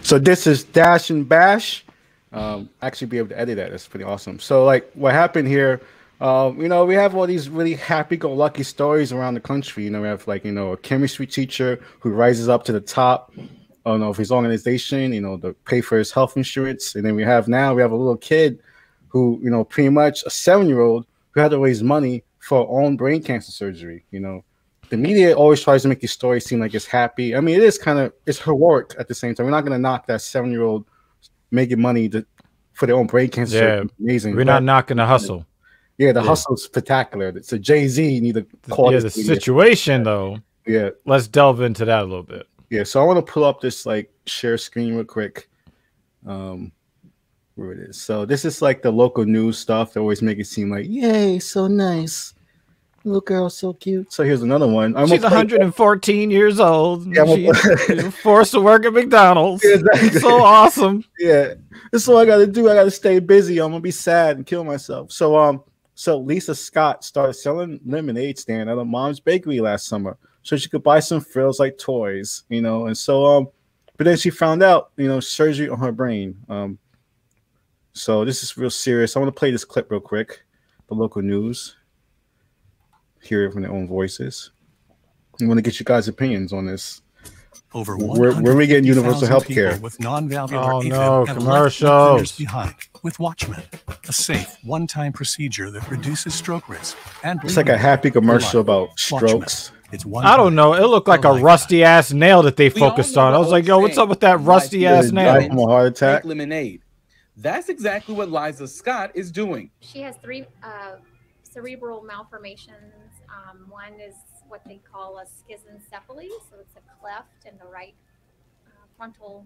So this is Dash and Bash. Actually be able to edit that. That's pretty awesome. So like what happened here, you know, we have all these really happy-go-lucky stories around the country. You know, we have like, you know, a chemistry teacher who rises up to the top of his organization, you know, to pay for his health insurance. And then we have a little kid who, you know, pretty much a 7-year-old who had to raise money for her own brain cancer surgery. You know, the media always tries to make these stories seem like it's happy. I mean, it is it's heroic at the same time. We're not going to knock that 7-year-old making money for their own brain cancer. Yeah, amazing. We're not knocking the hustle. Yeah, the hustle's spectacular. It's a Jay-Z. You need to call the situation though. Yeah, let's delve into that a little bit. Yeah, so I want to pull up this like share screen real quick. Where it is. So this is like the local news stuff. They always make it seem like, yay, so nice. Little girl, so cute. So here's another one. She's 114 years old. Yeah, she's forced to work at McDonald's. Yeah, exactly. So awesome. Yeah, this is what I got to do. I got to stay busy. I'm gonna be sad and kill myself. So so Liza Scott started selling lemonade stand at her mom's bakery last summer, so she could buy some frills like toys, you know. And so but then she found out, you know, surgery on her brain. So this is real serious. I want to play this clip real quick. The local news. Hear it from their own voices. I want to get you guys' opinions on this. Over where we getting universal health care with non-valvular no commercial behind with Watchman, a safe one-time procedure that reduces stroke risk. And it's like a happy commercial about strokes. I don't know. It looked like a rusty ass nail that they focused on. I was like, yo, what's up with that rusty ass nail? From a heart attack. Lemonade. That's exactly what Liza Scott is doing. She has 3 cerebral malformations. One is what they call a schizencephaly, so it's a cleft in the right frontal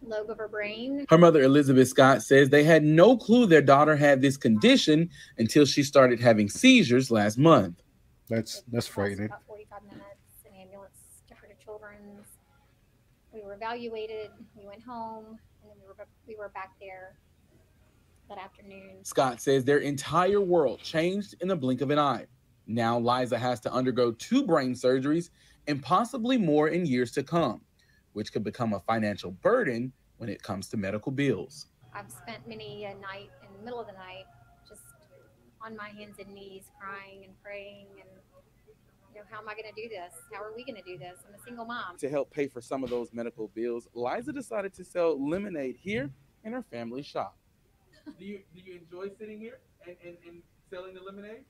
lobe of her brain. Her mother, Elizabeth Scott, says they had no clue their daughter had this condition until she started having seizures last month. That's frightening. About 45 minutes, an ambulance took her to Children's. We were evaluated. We went home, and then we were back there that afternoon. Scott says their entire world changed in the blink of an eye. Now Liza has to undergo 2 brain surgeries and possibly more in years to come, which could become a financial burden when it comes to medical bills. I've spent many a night in the middle of the night just on my hands and knees crying and praying and, you know, how am I going to do this? How are we going to do this? I'm a single mom. To help pay for some of those medical bills, Liza decided to sell lemonade here in her family shop. Do you enjoy sitting here and selling the lemonade?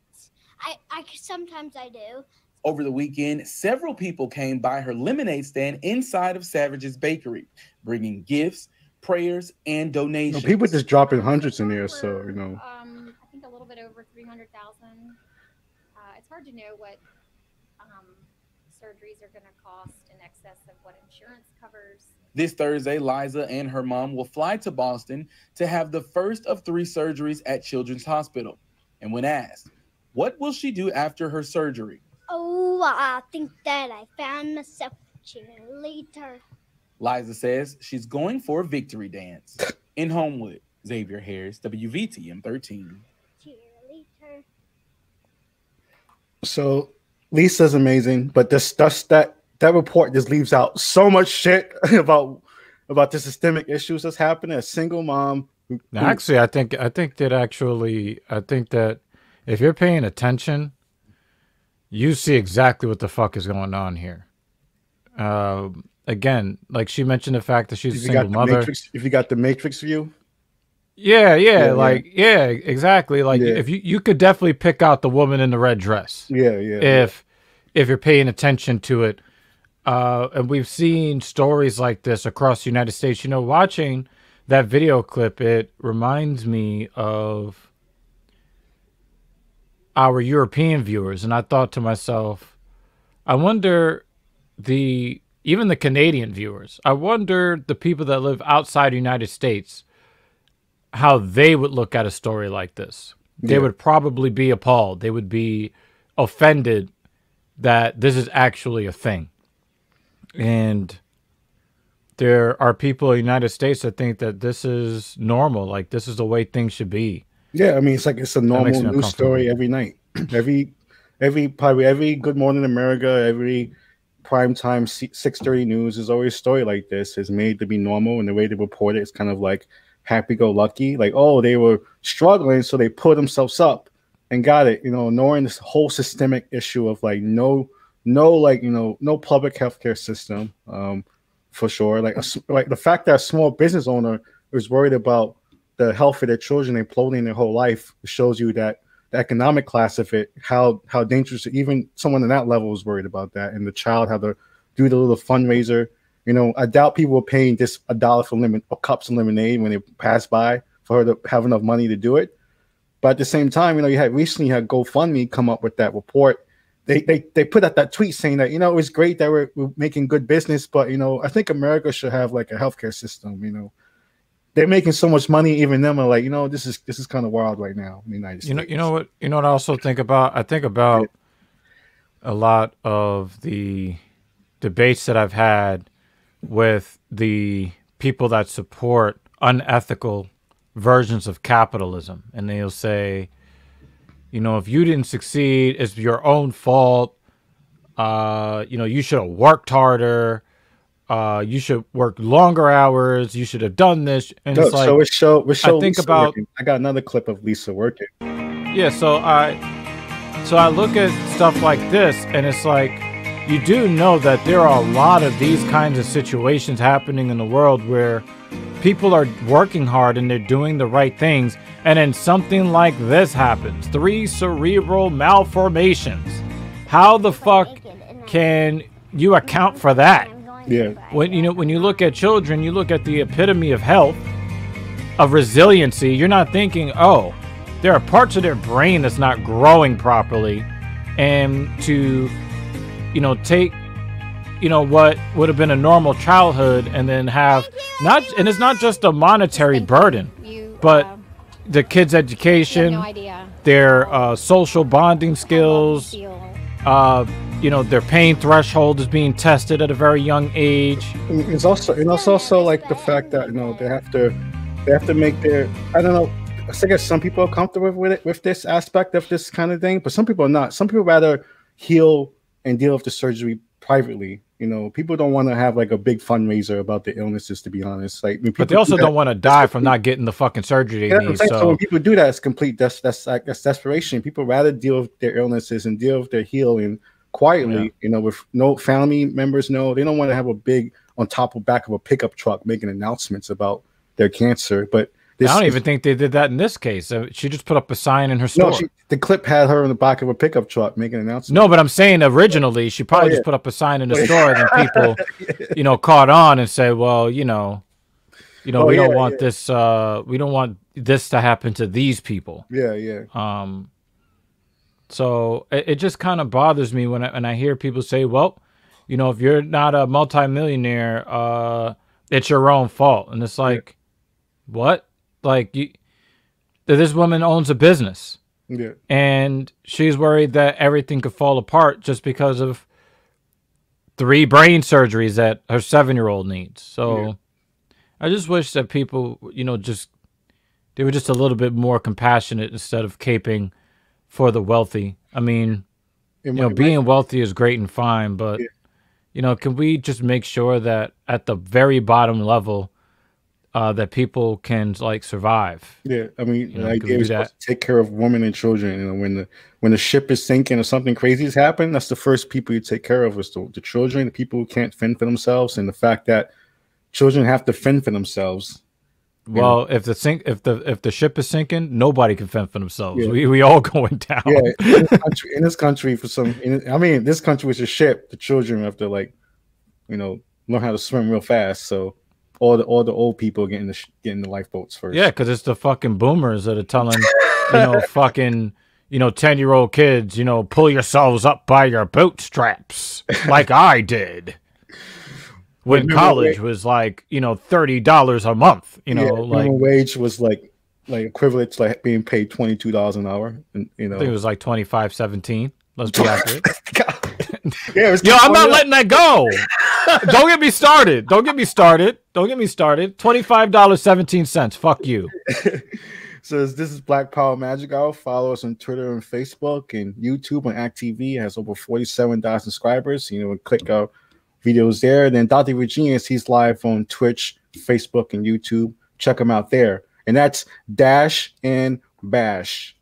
I sometimes I do. Over the weekend, several people came by her lemonade stand inside of Savage's Bakery, bringing gifts, prayers, and donations. No, people just dropping hundreds in there, so, you know. I think a little bit over 300,000. It's hard to know what surgeries are going to cost in excess of what insurance covers. This Thursday, Liza and her mom will fly to Boston to have the first of 3 surgeries at Children's Hospital. And when asked, what will she do after her surgery? Oh, I think that I found myself a cheerleader. Liza says she's going for a victory dance. In Homewood, Xavier Harris, WVTM 13. Cheerleader. So Lisa's amazing, but that report just leaves out so much shit about the systemic issues that's happening. A single mom. Actually, I think that if you're paying attention, you see exactly what the fuck is going on here. Again, like she mentioned the fact that she's a single mother. If you got the Matrix view. Yeah, exactly. Like if you could definitely pick out the woman in the red dress. If you're paying attention to it. And we've seen stories like this across the United States. You know, watching that video clip, it reminds me of our European viewers. And I thought to myself, I wonder even the Canadian viewers, I wonder the people that live outside the United States, how they would look at a story like this. They would probably be appalled. They would be offended that this is actually a thing. And there are people in the United States that think that this is normal. Like, this is the way things should be. Yeah, I mean, it's like it's a normal news story every night. Every Good Morning America, every primetime 6:30 news is always a story like this. It's made to be normal, and the way they report it is kind of like happy-go-lucky. Like, oh, they were struggling, so they pulled themselves up and got it. Ignoring this whole systemic issue of like no public healthcare system, for sure. Like the fact that a small business owner is worried about the health of their children imploding their whole life shows you that the economic class of it, how dangerous even someone in that level is worried about that, and the child had to do the little fundraiser. I doubt people were paying just $1 for cups of lemonade when they pass by for her to have enough money to do it. But at the same time, you had GoFundMe come up with that report. They put out that tweet saying that, it was great that we're making good business, but I think America should have like a healthcare system. They're making so much money, even them are like, this is kind of wild right now in the United States. You know what I also think about? I think about a lot of the debates that I've had with the people that support unethical versions of capitalism, and they'll say, if you didn't succeed, it's your own fault. You should have worked harder. You should work longer hours. You should have done this. And it's like, I think about. I got another clip of Lisa working. Yeah, so I look at stuff like this, and it's like, you do know that there are a lot of these kinds of situations happening in the world where people are working hard and they're doing the right things, and then something like this happens. 3 cerebral malformations. How the fuck can you account for that? Yeah. When you look at children, you look at the epitome of health, of resiliency. You're not thinking, oh, there are parts of their brain that's not growing properly, and to take what would have been a normal childhood and then have and it's not just a monetary burden, but the kids' education, their social bonding skills, their pain threshold is being tested at a very young age. It's also like the fact that they have to make their, I don't know, I guess some people are comfortable with this aspect of this kind of thing, but some people are not. Some people rather heal and deal with the surgery privately. People don't want to have like a big fundraiser about their illnesses, to be honest. But they also don't want to die from not getting the fucking surgery they need. So when people do that, it's complete. That's desperation. People rather deal with their illnesses and deal with their healing quietly. With no family members. No, they don't want to have a big on top of back of a pickup truck making announcements about their cancer. But I don't even think they did that in this case. She just put up a sign in her store. No, the clip had her in the back of a pickup truck making an announcement. No, but I'm saying originally she probably just put up a sign in the store, and then people, caught on and say, well, we don't want this. We don't want this to happen to these people. Yeah. So it just kind of bothers me when I hear people say, well, if you're not a multimillionaire, it's your own fault, and it's like, what? Like, this woman owns a business, and she's worried that everything could fall apart just because of 3 brain surgeries that her 7-year-old needs. So I just wish that people, they were just a little bit more compassionate instead of caping for the wealthy. I mean, being wealthy is great and fine, but can we just make sure that at the very bottom level, that people can survive? Yeah, I mean, the idea is to take care of women and children. When the ship is sinking or something crazy has happened, that's the first people you take care of is the children, the people who can't fend for themselves, and the fact that children have to fend for themselves. Well, if the ship is sinking, nobody can fend for themselves. We all going down. Yeah, in this country, this country was a ship. The children have to learn how to swim real fast. So all the old people getting the lifeboats first. Yeah, because it's the fucking boomers that are telling fucking 10-year-old kids, pull yourselves up by your bootstraps like I did. When college was $30 a month, minimum wage was like equivalent to being paid $22 an hour. And I think it was like $25.17. Let's be accurate. I'm not letting that go. Don't get me started. $25.17. Fuck you. So this is Black Power Magic Hour. Follow us on Twitter and Facebook and YouTube on Act.tv. It has over 47,000 subscribers. Click videos there. Then Dr. Virginius, he's live on Twitch, Facebook, and YouTube. Check him out there. And that's Dash and Bash.